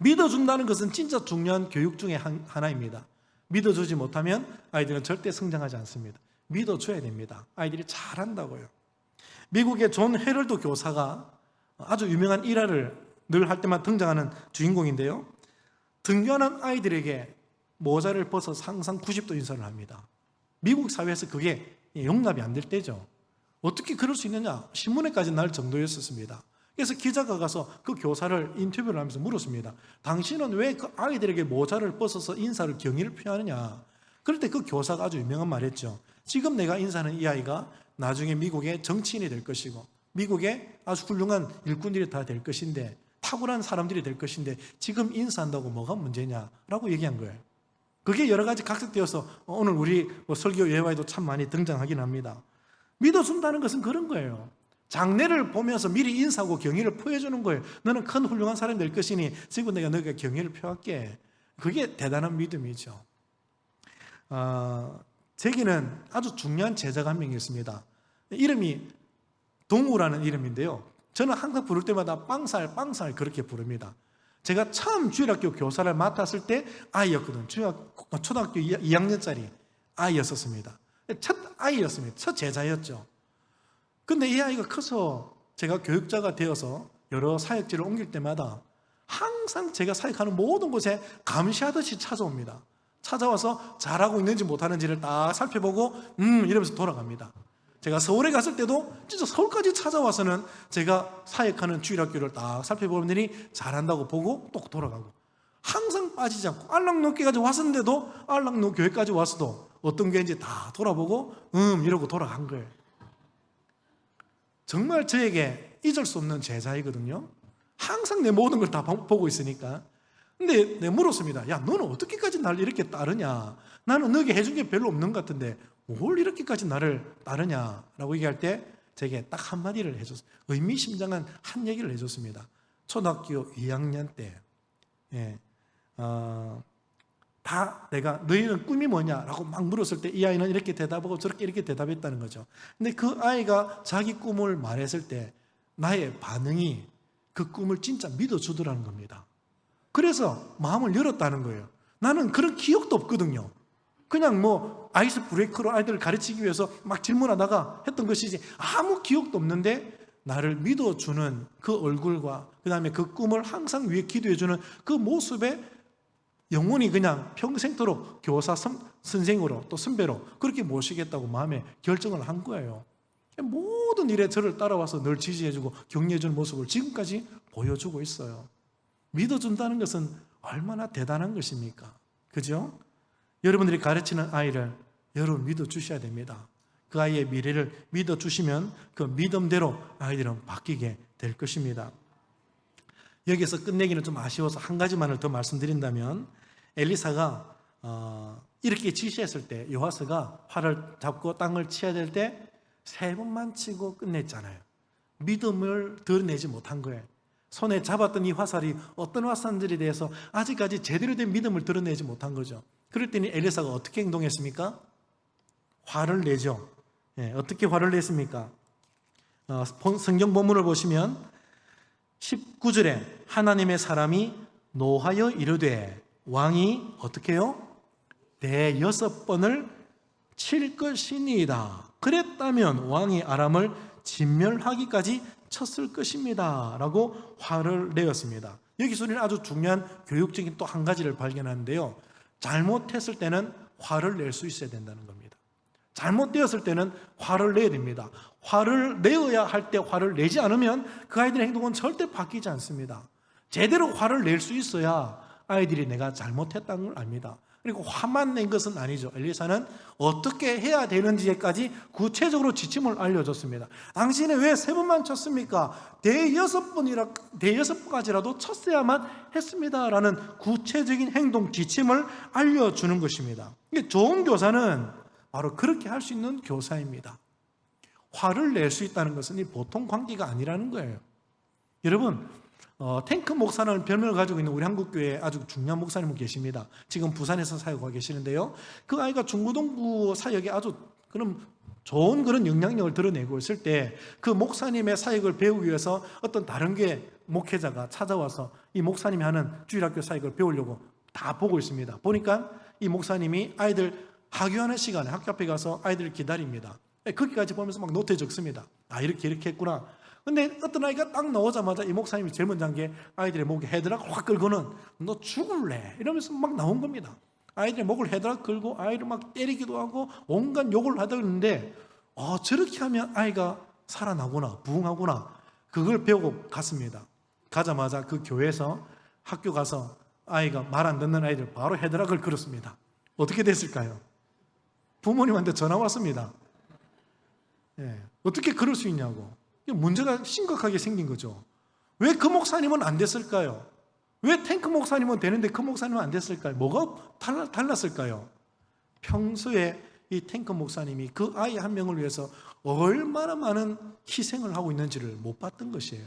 믿어준다는 것은 진짜 중요한 교육 중에 하나입니다. 믿어주지 못하면 아이들은 절대 성장하지 않습니다. 믿어줘야 됩니다. 아이들이 잘한다고요. 미국의 존 헤럴드 교사가 아주 유명한 일화를 늘 할 때만 등장하는 주인공인데요. 등교하는 아이들에게 모자를 벗어서 항상 90도 인사를 합니다. 미국 사회에서 그게 용납이 안 될 때죠. 어떻게 그럴 수 있느냐? 신문에까지 날 정도였었습니다. 그래서 기자가 가서 그 교사를 인터뷰를 하면서 물었습니다. 당신은 왜 그 아이들에게 모자를 벗어서 인사를 경의를 표하느냐? 그럴 때 그 교사가 아주 유명한 말 했죠. 지금 내가 인사하는 이 아이가 나중에 미국의 정치인이 될 것이고 미국의 아주 훌륭한 일꾼들이 다 될 것인데 탁월한 사람들이 될 것인데 지금 인사한다고 뭐가 문제냐라고 얘기한 거예요. 그게 여러 가지 각색되어서 오늘 우리 설교 예화에도 참 많이 등장하긴 합니다. 믿어준다는 것은 그런 거예요. 장래를 보면서 미리 인사하고 경의를 표해주는 거예요. 너는 큰 훌륭한 사람이 될 것이니 지금 내가 너에게 경의를 표할게. 그게 대단한 믿음이죠. 제게는 아주 중요한 제자가 한 명 있습니다. 이름이 동우라는 이름인데요. 저는 항상 부를 때마다 빵살 그렇게 부릅니다. 제가 처음 주일학교 교사를 맡았을 때 아이였거든요. 초등학교 2학년짜리 아이였었습니다. 첫 아이였습니다. 첫 제자였죠. 근데 이 아이가 커서 제가 교육자가 되어서 여러 사역지를 옮길 때마다 항상 제가 사역하는 모든 곳에 감시하듯이 찾아옵니다. 찾아와서 잘하고 있는지 못하는지를 딱 살펴보고 이러면서 돌아갑니다. 제가 서울에 갔을 때도 진짜 서울까지 찾아와서는 제가 사역하는 주일학교를 딱 살펴보더니 잘한다고 보고 또 돌아가고 항상 빠지지 않고 안락로교까지 왔었는데도 안락로 교회까지 왔어도 어떤 교회인지 다 돌아보고 이러고 돌아간 거예요. 정말 저에게 잊을 수 없는 제자이거든요. 항상 내 모든 걸 다 보고 있으니까. 근데 내가 물었습니다. 야, 너는 어떻게까지 나를 이렇게 따르냐? 나는 너에게 해준 게 별로 없는 것 같은데 뭘 이렇게까지 나를 따르냐라고 얘기할 때 제게 딱 한마디를 해줬어요. 의미심장한 한 얘기를 해줬습니다. 초등학교 2학년 때 다 내가 너희는 꿈이 뭐냐라고 막 물었을 때 이 아이는 이렇게 대답하고 저렇게 이렇게 대답했다는 거죠. 근데 그 아이가 자기 꿈을 말했을 때 나의 반응이 그 꿈을 진짜 믿어주더라는 겁니다. 그래서 마음을 열었다는 거예요. 나는 그런 기억도 없거든요. 그냥 아이스 브레이크로 아이들을 가르치기 위해서 막 질문하다가 했던 것이지 아무 기억도 없는데 나를 믿어주는 그 얼굴과 그 다음에 그 꿈을 항상 위해 기도해주는 그 모습에 영원히 그냥 평생토록 교사 선생으로 또 선배로 그렇게 모시겠다고 마음에 결정을 한 거예요. 모든 일에 저를 따라와서 늘 지지해주고 격려해주는 모습을 지금까지 보여주고 있어요. 믿어준다는 것은 얼마나 대단한 것입니까? 그죠? 여러분들이 가르치는 아이를 여러분 믿어주셔야 됩니다. 그 아이의 미래를 믿어주시면 그 믿음대로 아이들은 바뀌게 될 것입니다. 여기서 끝내기는 좀 아쉬워서 한 가지만을 더 말씀드린다면, 엘리사가 이렇게 지시했을 때 여호와스가 활을 잡고 땅을 치야 될 때 3번만 치고 끝냈잖아요. 믿음을 드러내지 못한 거예요. 손에 잡았던 이 화살이 어떤 화살인지에 대해서 아직까지 제대로 된 믿음을 드러내지 못한 거죠. 그럴 때는 엘리사가 어떻게 행동했습니까? 화를 내죠. 어떻게 화를 냈습니까? 성경 본문을 보시면 19절에 하나님의 사람이 노하여 이르되 왕이 어떻게 해요? 대여섯 번을 칠 것이니이다. 그랬다면 왕이 아람을 진멸하기까지 쳤을 것입니다 라고 화를 내었습니다. 여기서 우리는 아주 중요한 교육적인 또 한 가지를 발견하는데요, 잘못했을 때는 화를 낼 수 있어야 된다는 겁니다. 잘못되었을 때는 화를 내야 됩니다. 화를 내어야 할 때 화를 내지 않으면 그 아이들의 행동은 절대 바뀌지 않습니다. 제대로 화를 낼 수 있어야 아이들이 내가 잘못했다는 걸 압니다. 그리고 화만 낸 것은 아니죠. 엘리사는 어떻게 해야 되는지까지 구체적으로 지침을 알려줬습니다. 당신이 왜 3번만 쳤습니까? 대여섯 번까지라도 쳤어야만 했습니다 라는 구체적인 행동 지침을 알려주는 것입니다. 좋은 교사는 바로 그렇게 할 수 있는 교사입니다. 화를 낼 수 있다는 것은 보통 관계가 아니라는 거예요. 여러분, 탱크 목사라는 별명을 가지고 있는 우리 한국교회에 아주 중요한 목사님이 계십니다. 지금 부산에서 사역하고 계시는데요, 그 아이가 중고등부 사역에 아주 좋은 그런 영향력을 드러내고 있을 때 그 목사님의 사역을 배우기 위해서 어떤 다른 교회 목회자가 찾아와서 이 목사님이 하는 주일학교 사역을 배우려고 다 보고 있습니다. 보니까 이 목사님이 아이들 하교하는 시간에 학교 앞에 가서 아이들을 기다립니다. 거기까지 보면서 막 노트에 적습니다. 이렇게 했구나. 근데 어떤 아이가 딱 나오자마자 이 목사님이 제일 먼저 한 게 아이들의 목에 헤드락 확 끌고는 너 죽을래 이러면서 막 나온 겁니다. 아이들의 목을 헤드락 끌고 아이를 막 때리기도 하고 온갖 욕을 하더랬는데 저렇게 하면 아이가 살아나구나, 부흥하구나, 그걸 배우고 갔습니다. 가자마자 그 교회에서 학교 가서 아이가 말 안 듣는 아이들 바로 헤드락을 끌었습니다. 어떻게 됐을까요? 부모님한테 전화 왔습니다. 어떻게 그럴 수 있냐고. 문제가 심각하게 생긴 거죠. 왜 그 목사님은 안 됐을까요? 왜 탱크 목사님은 되는데 그 목사님은 안 됐을까요? 뭐가 달랐을까요? 평소에 이 탱크 목사님이 그 아이 한 명을 위해서 얼마나 많은 희생을 하고 있는지를 못 봤던 것이에요.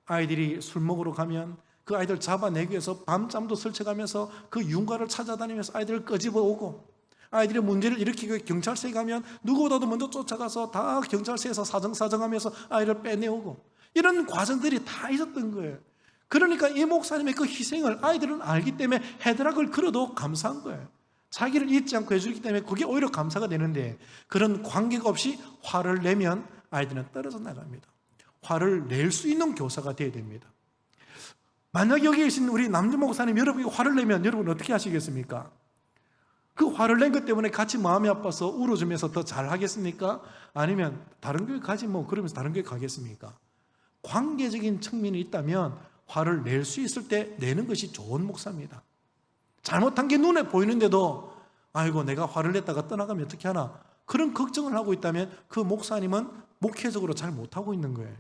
아이들이 술 먹으러 가면 그 아이들 잡아내기 위해서 밤잠도 설쳐가면서 그 윤곽을 찾아다니면서 아이들을 끄집어 오고, 아이들의 문제를 일으키기 위해 경찰서에 가면 누구보다도 먼저 쫓아가서 다 경찰서에서 사정하면서 아이를 빼내오고, 이런 과정들이 다 있었던 거예요. 그러니까 이 목사님의 그 희생을 아이들은 알기 때문에 헤드락을 걸어도 감사한 거예요. 자기를 잊지 않고 해주기 때문에 그게 오히려 감사가 되는데, 그런 관계가 없이 화를 내면 아이들은 떨어져 나갑니다. 화를 낼 수 있는 교사가 되어야 됩니다. 만약 여기 계신 우리 남주 목사님, 여러분이 화를 내면 여러분 어떻게 하시겠습니까? 그 화를 낸 것 때문에 같이 마음이 아파서 울어주면서 더 잘하겠습니까? 아니면 다른 교회 가지 그러면서 다른 교회 가겠습니까? 관계적인 측면이 있다면 화를 낼 수 있을 때 내는 것이 좋은 목사입니다. 잘못한 게 눈에 보이는데도 아이고 내가 화를 냈다가 떠나가면 어떻게 하나, 그런 걱정을 하고 있다면 그 목사님은 목회적으로 잘 못하고 있는 거예요.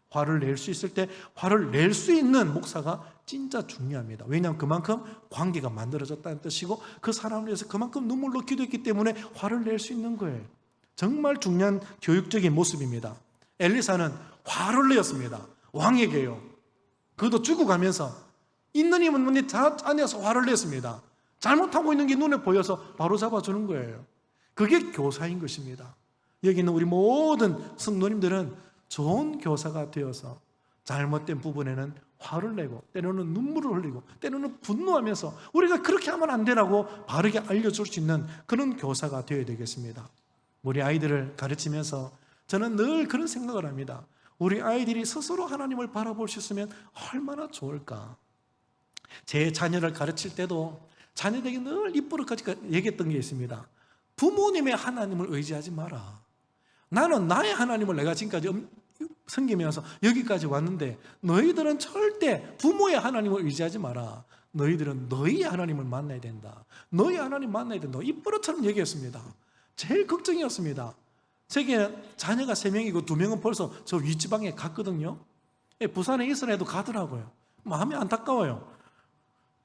화를 낼 수 있을 때 화를 낼 수 있는 목사가 진짜 중요합니다. 왜냐하면 그만큼 관계가 만들어졌다는 뜻이고 그 사람을 위해서 그만큼 눈물로 기도했기 때문에 화를 낼 수 있는 거예요. 정말 중요한 교육적인 모습입니다. 엘리사는 화를 내었습니다. 왕에게요. 그것도 죽어가면서 있는 힘은 문제 안에서 화를 냈습니다. 잘못하고 있는 게 눈에 보여서 바로 잡아주는 거예요. 그게 교사인 것입니다. 여기 있는 우리 모든 성도님들은 좋은 교사가 되어서 잘못된 부분에는 화를 내고 때로는 눈물을 흘리고 때로는 분노하면서 우리가 그렇게 하면 안 되라고 바르게 알려줄 수 있는 그런 교사가 되어야 되겠습니다. 우리 아이들을 가르치면서 저는 늘 그런 생각을 합니다. 우리 아이들이 스스로 하나님을 바라볼 수 있으면 얼마나 좋을까. 제 자녀를 가르칠 때도 자녀들에게 늘 입버릇까지 얘기했던 게 있습니다. 부모님의 하나님을 의지하지 마라. 나는 나의 하나님을 내가 지금까지 섬기면서 여기까지 왔는데 너희들은 절대 부모의 하나님을 의지하지 마라. 너희들은 너희의 하나님을 만나야 된다. 너희 하나님 만나야 된다. 입버릇처럼 얘기했습니다. 제일 걱정이었습니다. 제게 자녀가 3명이고 2명은 벌써 저 윗지방에 갔거든요. 부산에 있으라 해도 가더라고요. 마음이 안타까워요.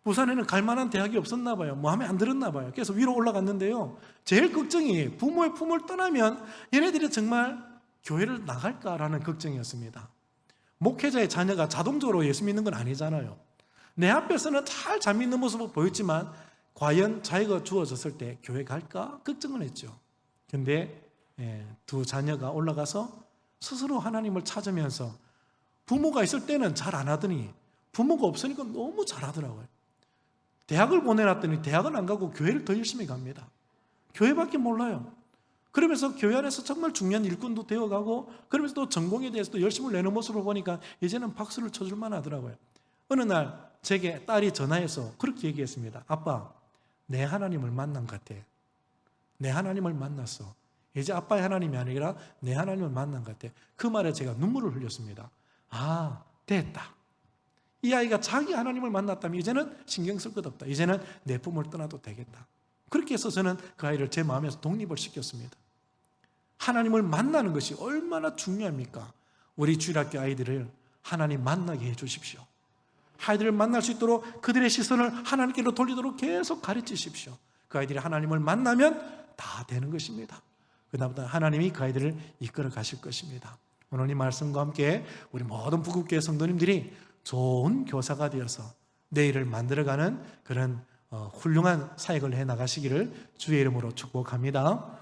부산에는 갈 만한 대학이 없었나 봐요. 마음에 안 들었나 봐요. 그래서 위로 올라갔는데요, 제일 걱정이 부모의 품을 떠나면 얘네들이 정말 교회를 나갈까라는 걱정이었습니다. 목회자의 자녀가 자동적으로 예수 믿는 건 아니잖아요. 내 앞에서는 잘 믿는 모습을 보였지만 과연 자유가 주어졌을 때 교회 갈까 걱정을 했죠. 근데 두 자녀가 올라가서 스스로 하나님을 찾으면서, 부모가 있을 때는 잘 안 하더니 부모가 없으니까 너무 잘하더라고요. 대학을 보내놨더니 대학은 안 가고 교회를 더 열심히 갑니다. 교회밖에 몰라요. 그러면서 교회 안에서 정말 중요한 일꾼도 되어가고, 그러면서 또 전공에 대해서도 열심을 내는 모습을 보니까 이제는 박수를 쳐줄 만하더라고요. 어느 날 제게 딸이 전화해서 그렇게 얘기했습니다. 아빠, 내 하나님을 만난 것 같아. 내 하나님을 만났어. 이제 아빠의 하나님이 아니라 내 하나님을 만난 것 같아. 그 말에 제가 눈물을 흘렸습니다. 아, 됐다. 이 아이가 자기 하나님을 만났다면 이제는 신경 쓸 것 없다. 이제는 내 품을 떠나도 되겠다. 그렇게 해서 저는 그 아이를 제 마음에서 독립을 시켰습니다. 하나님을 만나는 것이 얼마나 중요합니까? 우리 주일학교 아이들을 하나님 만나게 해 주십시오. 아이들을 만날 수 있도록 그들의 시선을 하나님께로 돌리도록 계속 가르치십시오. 그 아이들이 하나님을 만나면 다 되는 것입니다. 그다음부터 하나님이 그 아이들을 이끌어 가실 것입니다. 오늘 이 말씀과 함께 우리 모든 부국교회 성도님들이 좋은 교사가 되어서 내일을 만들어가는 그런 훌륭한 사역을 해나가시기를 주의 이름으로 축복합니다.